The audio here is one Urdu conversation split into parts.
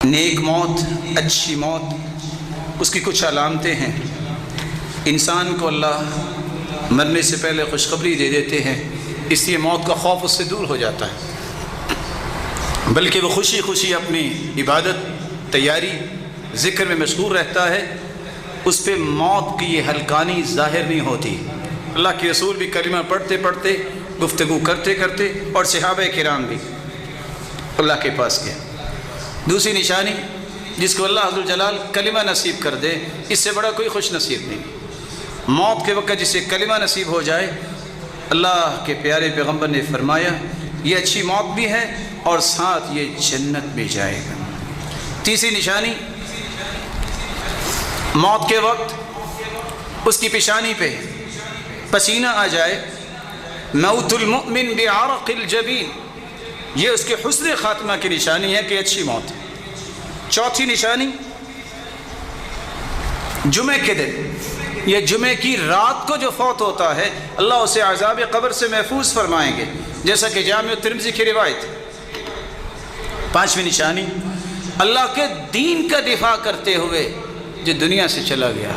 نیک موت، اچھی موت، اس کی کچھ علامتیں ہیں۔ انسان کو اللہ مرنے سے پہلے خوشخبری دے دیتے ہیں، اس لیے موت کا خوف اس سے دور ہو جاتا ہے، بلکہ وہ خوشی خوشی اپنی عبادت، تیاری، ذکر میں مشغول رہتا ہے۔ اس پہ موت کی یہ ہلکانی ظاہر نہیں ہوتی۔ اللہ کے رسول بھی کلمہ پڑھتے پڑھتے، گفتگو کرتے کرتے، اور صحابہ کرام بھی اللہ کے پاس گئے۔ دوسری نشانی، جس کو اللہ عز و جلال کلمہ نصیب کر دے، اس سے بڑا کوئی خوش نصیب نہیں۔ موت کے وقت جسے کلمہ نصیب ہو جائے، اللہ کے پیارے پیغمبر نے فرمایا یہ اچھی موت بھی ہے اور ساتھ یہ جنت بھی جائے گا۔ تیسری نشانی، موت کے وقت اس کی پیشانی پہ پسینہ آ جائے۔ موت المؤمن بعرق الجبین، یہ اس کے حسن خاتمہ کی نشانی ہے کہ اچھی موت ہے۔ چوتھی نشانی، جمعے کے دن یا جمعے کی رات کو جو فوت ہوتا ہے، اللہ اسے عذاب قبر سے محفوظ فرمائیں گے، جیسا کہ جامع ترمذی کی روایت۔ پانچویں نشانی، اللہ کے دین کا دفاع کرتے ہوئے جو دنیا سے چلا گیا،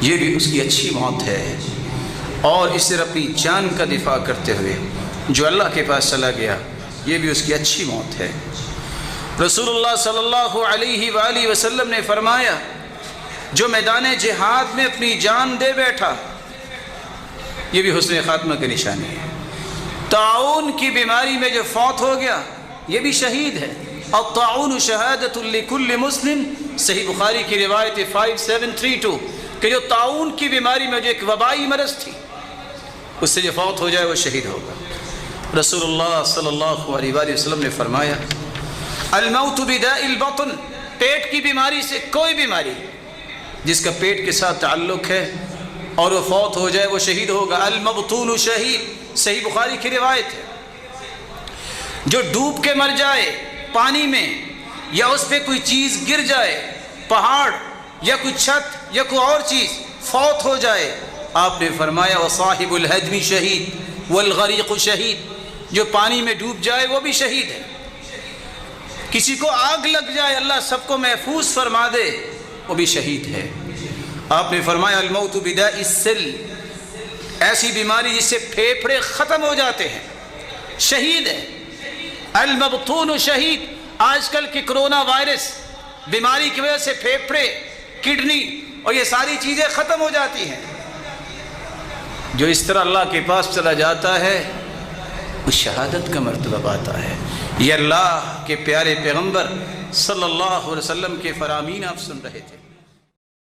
یہ بھی اس کی اچھی موت ہے۔ اور اس طرح اپنی جان کا دفاع کرتے ہوئے جو اللہ کے پاس چلا گیا، یہ بھی اس کی اچھی موت ہے۔ رسول اللہ صلی اللہ علیہ وآلہ وسلم نے فرمایا، جو میدان جہاد میں اپنی جان دے بیٹھا، یہ بھی حسن خاتمہ کی نشانی ہے۔ طاعون کی بیماری میں جو فوت ہو گیا، یہ بھی شہید ہے۔ الطاعون شہادۃ لکل مسلم، صحیح بخاری کی روایت 5732، کہ جو طاعون کی بیماری میں جو ایک وبائی مرض تھی، اس سے جو فوت ہو جائے وہ شہید ہوگا۔ رسول اللہ صلی اللہ علیہ وآلہ وسلم نے فرمایا، الموت بداء البطن، پیٹ کی بیماری سے کوئی بیماری جس کا پیٹ کے ساتھ تعلق ہے اور وہ فوت ہو جائے وہ شہید ہوگا۔ المبطون شہید، صحیح بخاری کی روایت ہے۔ جو ڈوب کے مر جائے پانی میں، یا اس پہ کوئی چیز گر جائے، پہاڑ یا کوئی چھت یا کوئی اور چیز، فوت ہو جائے، آپ نے فرمایا وصاحب الہدم شہید والغریق شہید، جو پانی میں ڈوب جائے وہ بھی شہید ہے۔ کسی کو آگ لگ جائے، اللہ سب کو محفوظ فرما دے، وہ بھی شہید ہے۔ آپ نے فرمایا الموت بداء السل، ایسی بیماری جس سے پھیپھڑے ختم ہو جاتے ہیں، شہید ہے۔ المبطون شہید، آج کل کی کرونا وائرس بیماری کی وجہ سے پھیپھڑے، کڈنی اور یہ ساری چیزیں ختم ہو جاتی ہیں۔ جو اس طرح اللہ کے پاس چلا جاتا ہے، وہ شہادت کا مرتبہ پاتا ہے۔ یہ اللہ کے پیارے پیغمبر صلی اللہ علیہ وسلم کے فرامین آپ سن رہے تھے۔